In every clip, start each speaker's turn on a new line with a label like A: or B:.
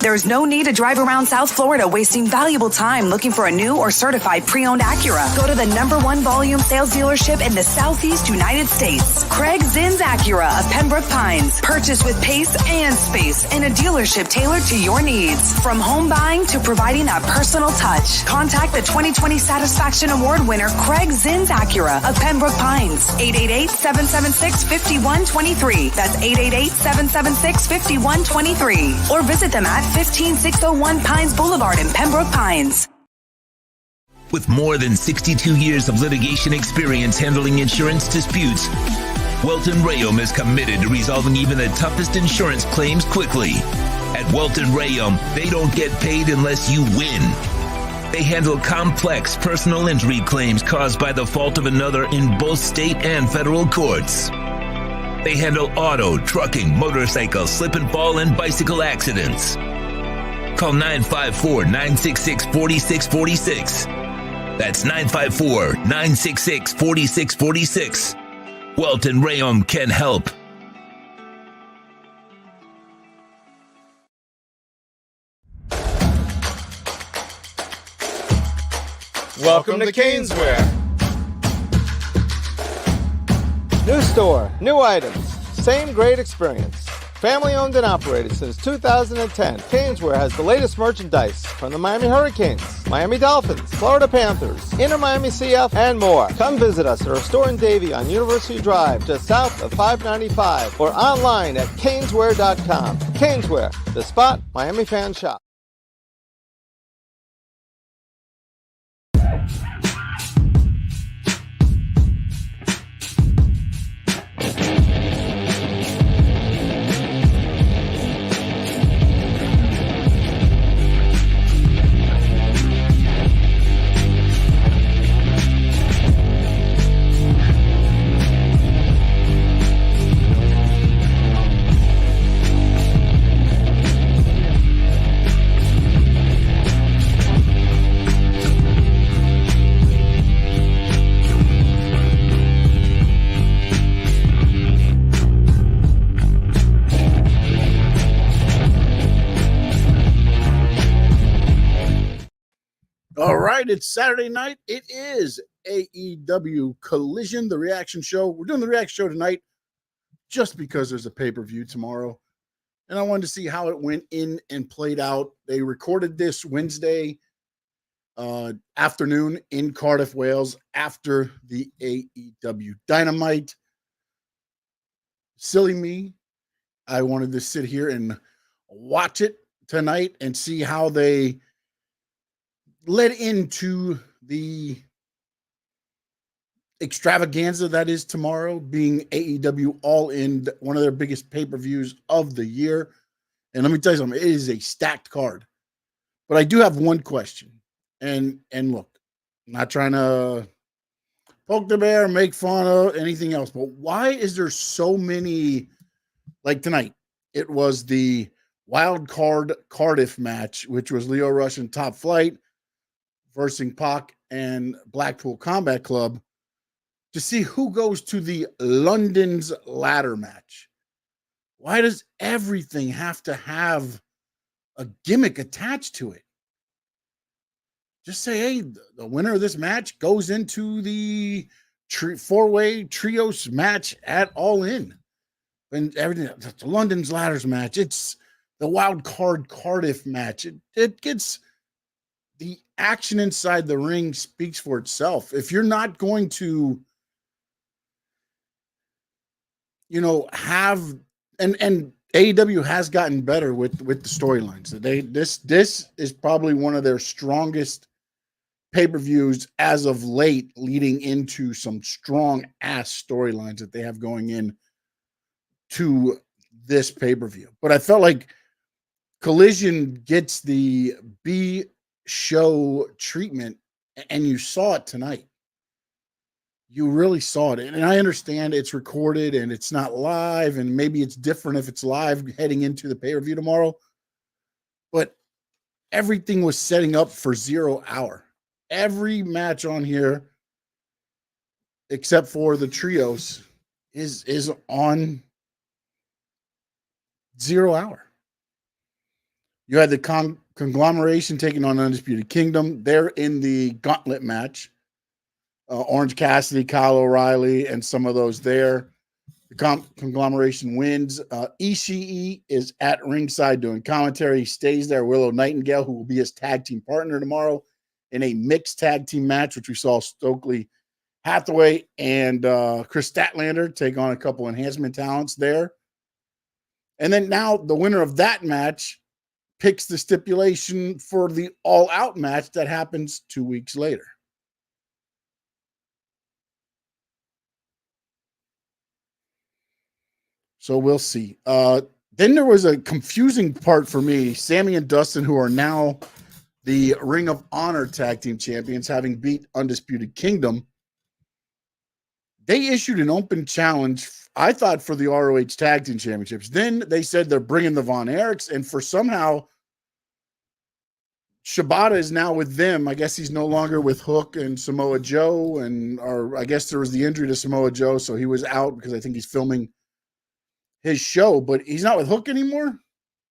A: There's no need to drive around South Florida wasting valuable time looking for a new or certified pre-owned Acura. Go to the #1 volume sales dealership in the Southeast United States. Craig Zinn's Acura of Pembroke Pines. Purchase with pace and space in a dealership tailored to your needs. From home buying to providing that personal touch. Contact the 2020 Satisfaction Award winner Craig Zinn's Acura of Pembroke Pines. 888-776-5123. That's 888-776-5123. Or visit them at 15601 Pines Boulevard in Pembroke Pines.
B: With more than 62 years of litigation experience handling insurance disputes, Welton Rayum is committed to resolving even the toughest insurance claims quickly. At Welton Rayum, they don't get paid unless you win. They handle complex personal injury claims caused by the fault of another in both state and federal courts. They handle auto, trucking, motorcycle, slip and fall, and bicycle accidents. Call 954-966-4646. That's 954-966-4646. Welton Rayum can help.
C: Welcome to Caneswear. New store, new items, same great experience. Family owned and operated since 2010, Caneswear has the latest merchandise from the Miami Hurricanes, Miami Dolphins, Florida Panthers, Inter Miami CF, and more. Come visit us at our store in Davie on University Drive, just south of 595, or online at caneswear.com. Caneswear, the spot Miami fans shop.
D: All right, it's Saturday night. It is AEW Collision, the reaction show. We're doing the reaction show tonight just because there's a pay-per-view tomorrow. And I wanted to see how it went in and played out. They recorded this Wednesday afternoon in Cardiff, Wales, after the AEW Dynamite. Silly me. I wanted to sit here and watch it tonight and see how they led into the extravaganza that is tomorrow, being AEW All In, one of their biggest pay-per-views of the year. And let me tell you something, it is a stacked card. But I do have one question. And look, I'm not trying to poke the bear, make fun of anything else, but why is there so many, like tonight, it was the wild card Cardiff match, which was Leo Rush and Top Flight versus Pac and Blackpool Combat Club, to see who goes to the London's ladder match. Why does everything have to have a gimmick attached to it? Just say, hey, the winner of this match goes into the four-way trios match at All In. And everything, the London's ladders match, it's the wild card Cardiff match. It gets... The action inside the ring speaks for itself. If you're not going to, have and AEW has gotten better with the storylines. This is probably one of their strongest pay-per-views as of late, leading into some strong ass storylines that they have going in to this pay-per-view. But I felt like Collision gets the B show treatment, and you saw it tonight. You really saw it. And I understand it's recorded and it's not live, and maybe it's different if it's live heading into the pay-per-view tomorrow. But everything was setting up for 0 hour. Every match on here, except for the trios, is on 0 hour. You had the conglomeration taking on Undisputed Kingdom. They're in the gauntlet match. Orange Cassidy, Kyle O'Reilly, and some of those there. The conglomeration wins. Ishii is at ringside doing commentary. He stays there. Willow Nightingale, who will be his tag team partner tomorrow in a mixed tag team match, which we saw Stokely Hathaway and Chris Statlander take on a couple enhancement talents there. And then now the winner of that match picks the stipulation for the all-out match that happens 2 weeks later. So we'll see. Then there was a confusing part for me. Sammy and Dustin, who are now the Ring of Honor Tag Team Champions, having beat Undisputed Kingdom, they issued an open challenge, I thought, for the ROH Tag Team Championships. Then they said they're bringing the Von Erichs, and for somehow Shibata is now with them. I guess he's no longer with Hook and Samoa Joe, or I guess there was the injury to Samoa Joe, so he was out because I think he's filming his show, but he's not with Hook anymore.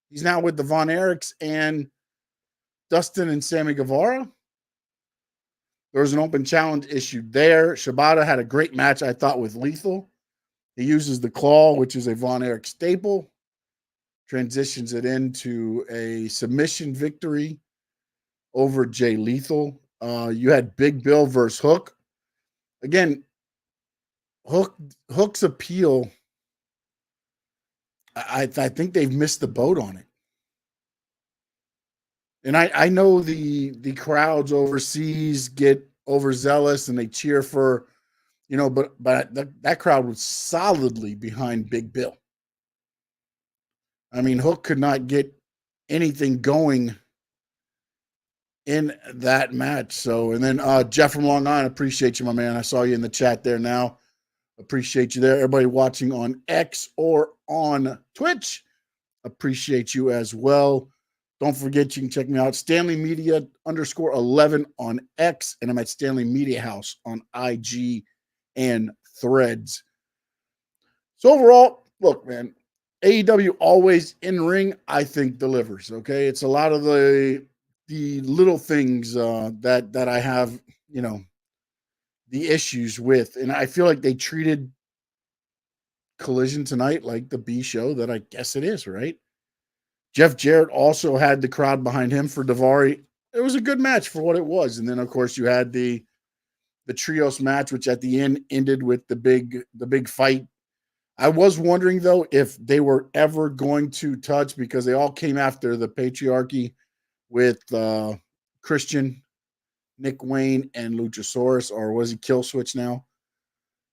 D: He's now with the Von Erichs and Dustin and Sammy Guevara. There was an open challenge issued there. Shibata had a great match, I thought, with Lethal. He uses the claw, which is a Von Erich staple, transitions it into a submission victory over Jay Lethal. You had Big Bill versus Hook. Again, Hook's appeal, I think they've missed the boat on it. And I know the crowds overseas get overzealous and they cheer for, but that crowd was solidly behind Big Bill. I mean, Hook could not get anything going in that match. So, and then Jeff from Long Island, appreciate you, my man. I saw you in the chat there now. Appreciate you there. Everybody watching on X or on Twitch, appreciate you as well. Don't forget, you can check me out, Stanley Media _11 on X, and I'm at Stanley Media House on IG and Threads. So overall, look, man, AEW always in ring, I think, delivers. Okay, it's a lot of the little things that I have, the issues with, and I feel like they treated Collision tonight like the B show that I guess it is, right? Jeff Jarrett also had the crowd behind him for Daivari. It was a good match for what it was. And then, of course, you had the trios match, which at the end ended with the big fight. I was wondering, though, if they were ever going to touch, because they all came after the patriarchy with Christian, Nick Wayne, and Luchasaurus, or was he Kill Switch now?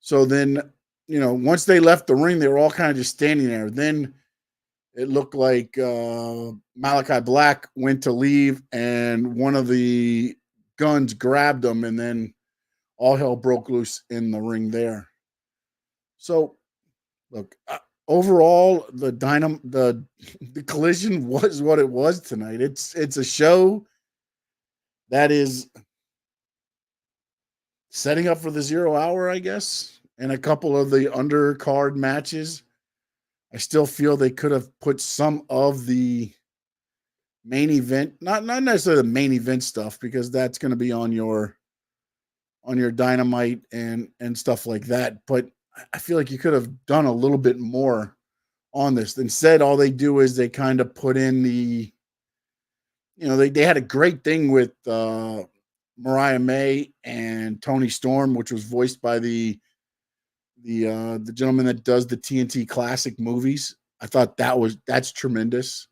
D: So then, once they left the ring, they were all kind of just standing there. Then it looked like Malachi Black went to leave, and one of the guns grabbed him, and then all hell broke loose in the ring there. So, look, overall, the Collision was what it was tonight. It's a show that is setting up for the 0 hour, I guess, and a couple of the undercard matches. I still feel they could have put some of the main event, not necessarily the main event stuff, because that's going to be on your Dynamite and stuff like that. But I feel like you could have done a little bit more on this. Instead, all they do is they kind of put in the, they had a great thing with Mariah May and Tony Storm, which was voiced by the gentleman that does the TNT Classic movies. I thought that's tremendous.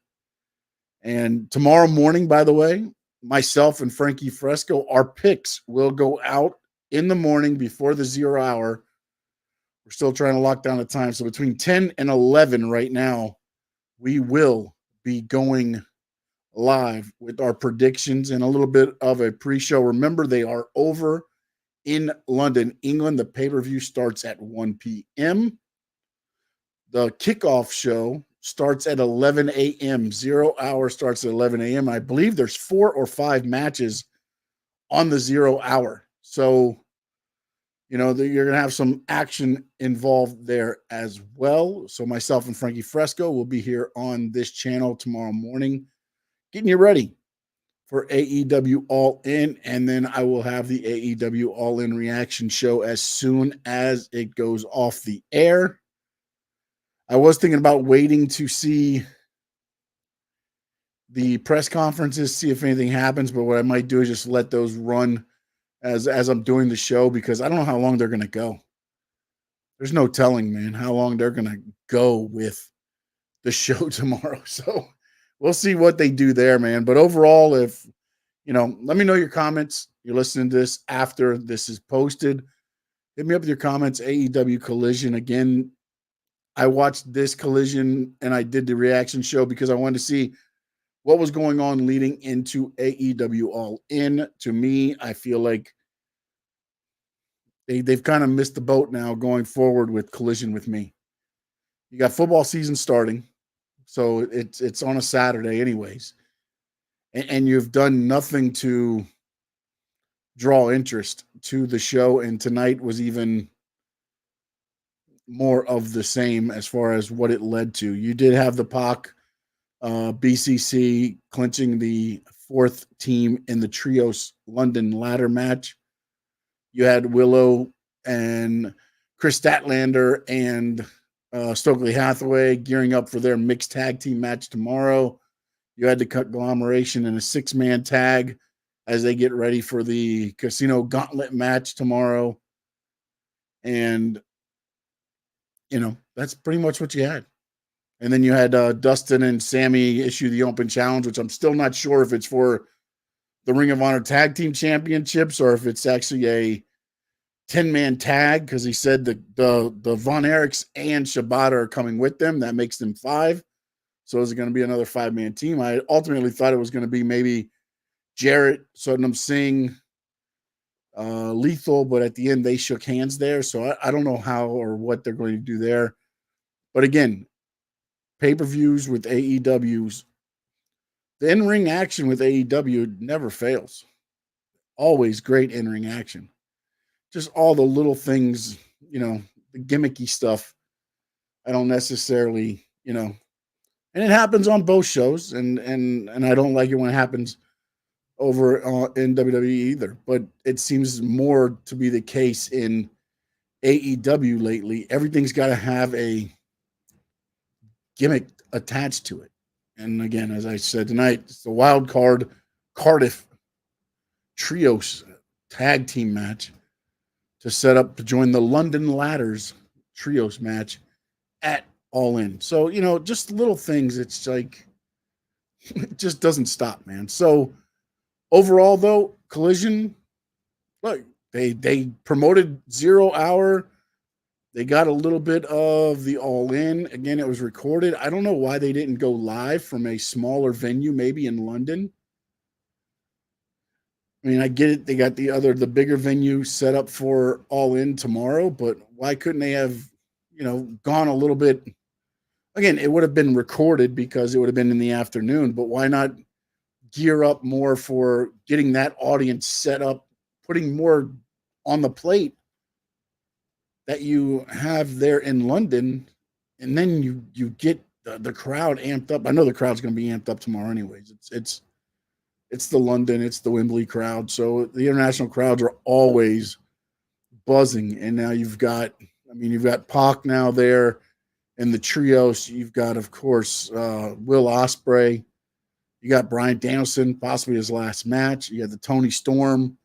D: And tomorrow morning, by the way, myself and Frankie Fresco, our picks will go out in the morning before the 0 hour. We're still trying to lock down the time. So between 10 and 11 right now, we will be going live with our predictions and a little bit of a pre-show. Remember, they are over in London, England. The pay-per-view starts at 1 p.m. The kickoff show starts at 11 a.m. 0 hour starts at 11 a.m. I believe there's 4 or 5 matches on the 0 hour. So, you're going to have some action involved there as well. So myself and Frankie Fresco will be here on this channel tomorrow morning, getting you ready for AEW All In, and then I will have the AEW All In reaction show as soon as it goes off the air. I was thinking about waiting to see the press conferences, see if anything happens, but what I might do is just let those run as I'm doing the show, because I don't know how long they're going to go. There's no telling, man, how long they're going to go with the show tomorrow. So we'll see what they do there, man. But overall, if let me know your comments. You're listening to this after this is posted. Hit me up with your comments. AEW Collision. Again, I watched this Collision and I did the reaction show because I wanted to see what was going on leading into AEW All In. To me, I feel like they've kind of missed the boat now going forward with Collision with me. You got football season starting, so it's on a Saturday anyways. And you've done nothing to draw interest to the show. And tonight was even more of the same as far as what it led to. You did have the PAC BCC clinching the fourth team in the Trios London ladder match. You had Willow and Chris Statlander and Stokely Hathaway gearing up for their mixed tag team match tomorrow. You had the conglomeration in a 6-man tag as they get ready for the Casino Gauntlet match tomorrow. And, that's pretty much what you had. And then you had Dustin and Sammy issue the open challenge, which I'm still not sure if it's for the Ring of Honor Tag Team Championships or if it's actually a 10-man tag, because he said the Von Erichs and Shibata are coming with them. That makes them 5. So is it going to be another 5-man team? I ultimately thought it was going to be maybe Jarrett, Sodnam Singh, Lethal, but at the end they shook hands there. So I don't know how or what they're going to do there. But again, pay-per-views with AEWs, the in-ring action with AEW never fails. Always great in-ring action. Just all the little things, the gimmicky stuff, I don't necessarily, and it happens on both shows, and I don't like it when it happens over in WWE either. But it seems more to be the case in AEW lately. Everything's got to have a gimmick attached to it. And again, as I said tonight, it's the wild card Cardiff Trios tag team match to set up to join the London Ladders Trios match at All In. So, just little things. It's like, it just doesn't stop, man. So overall, though, Collision, look, they promoted 0 Hour. They got a little bit of the All In. Again, it was recorded. I don't know why they didn't go live from a smaller venue, maybe in London. I mean, I get it. They got the bigger venue set up for All In tomorrow, but why couldn't they have, gone a little bit? Again, it would have been recorded because it would have been in the afternoon, but why not gear up more for getting that audience set up, putting more on the plate that you have there in London, and then you get the crowd amped up. I know the crowd's going to be amped up tomorrow anyways. It's the London, it's the Wembley crowd. So the international crowds are always buzzing. And now you've got PAC now there in the trios. You've got, of course, Will Ospreay. You got Bryan Danielson, possibly his last match. You got the Tony Storm,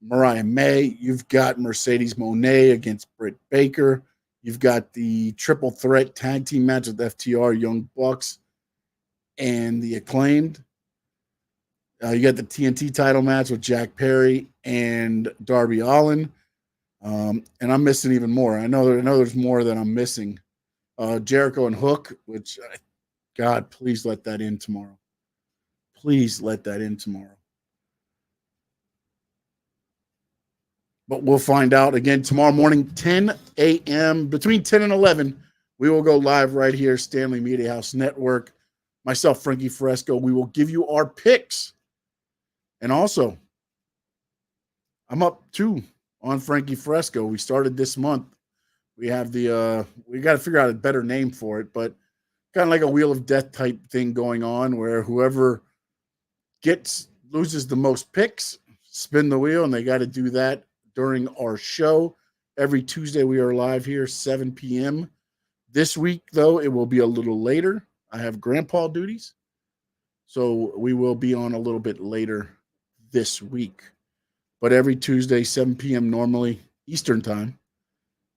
D: Mariah May. You've got Mercedes Moné against Britt Baker. You've got the triple threat tag team match with FTR, Young Bucks, and the Acclaimed. You got the TNT title match with Jack Perry and Darby Allin. And I'm missing even more. I know there's more that I'm missing. Jericho and Hook, which, God, please let that in tomorrow. Please let that in tomorrow. But we'll find out again tomorrow morning, 10 a.m. Between 10 and 11, we will go live right here, Stanley Media House Network. Myself, Frankie Fresco. We will give you our picks. And also, I'm up too on Frankie Fresco. We started this month. We have we got to figure out a better name for it, but kind of like a Wheel of Death type thing going on where whoever loses the most picks, spin the wheel, and they got to do that during our show. Every Tuesday we are live here, 7 p.m. This week, though, it will be a little later. I have grandpa duties, so we will be on a little bit later this week. But every Tuesday, 7 p.m. normally, Eastern time,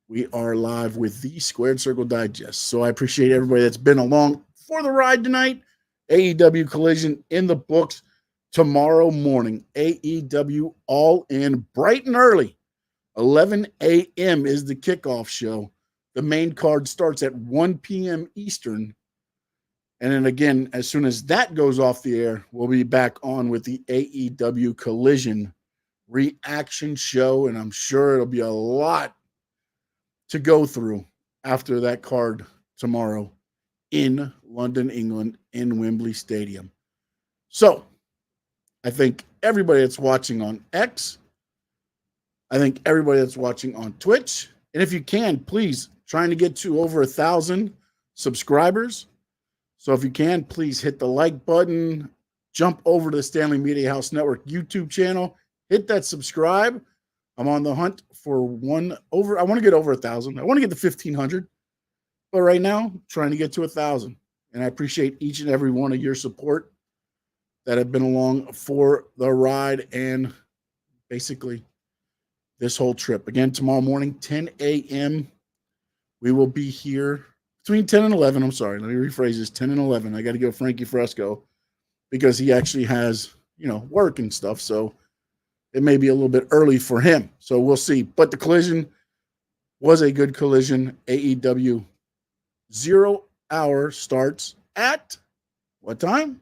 D: we are live with the Squared Circle Digest. So I appreciate everybody that's been along for the ride tonight. AEW Collision in the books tomorrow morning. AEW All In, bright and early. 11 a.m. is the kickoff show. The main card starts at 1 p.m. Eastern. And then again, as soon as that goes off the air, we'll be back on with the AEW Collision reaction show. And I'm sure it'll be a lot to go through after that card tomorrow in London, England, in Wembley Stadium. So I think everybody that's watching on X, I think everybody that's watching on Twitch, and if you can, please, trying to get to over 1,000 subscribers. So if you can, please hit the like button, jump over to the Stanley Media House Network YouTube channel, hit that subscribe. I'm on the hunt for I want to get over 1,000. I want to get to 1,500. But right now, I'm trying to get to 1,000. And I appreciate each and every one of your support that have been along for the ride and basically this whole trip. Again, tomorrow morning, 10 a.m., we will be here between 10 and 11. I'm sorry, let me rephrase this, 10 and 11. I got to give Frankie Fresco because he actually has, work and stuff. So it may be a little bit early for him. So we'll see. But the collision was a good collision. AEW 0 hour starts at what time?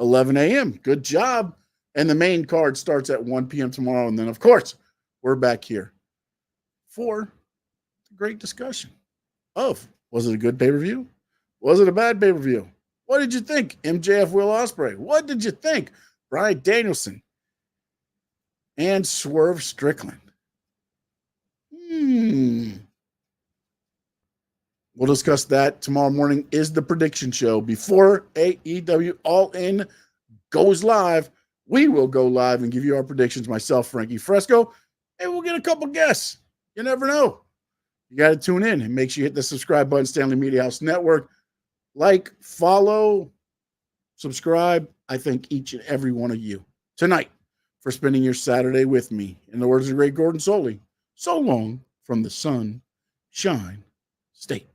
D: 11 a.m. Good job. And the main card starts at 1 p.m. tomorrow. And then, of course, we're back here for a great discussion of, was it a good pay-per-view? Was it a bad pay-per-view? What did you think? MJF Will Ospreay. What did you think? Bryan Danielson and Swerve Strickland. We'll discuss that tomorrow morning. Is the prediction show before AEW All In goes live. We will go live and give you our predictions. Myself, Frankie Fresco, and we'll get a couple guests. You never know. You got to tune in and make sure you hit the subscribe button, Stanley Media House Network. Like, follow, subscribe. I thank each and every one of you tonight for spending your Saturday with me. In the words of the great Gordon Soley, so long from the Sunshine State.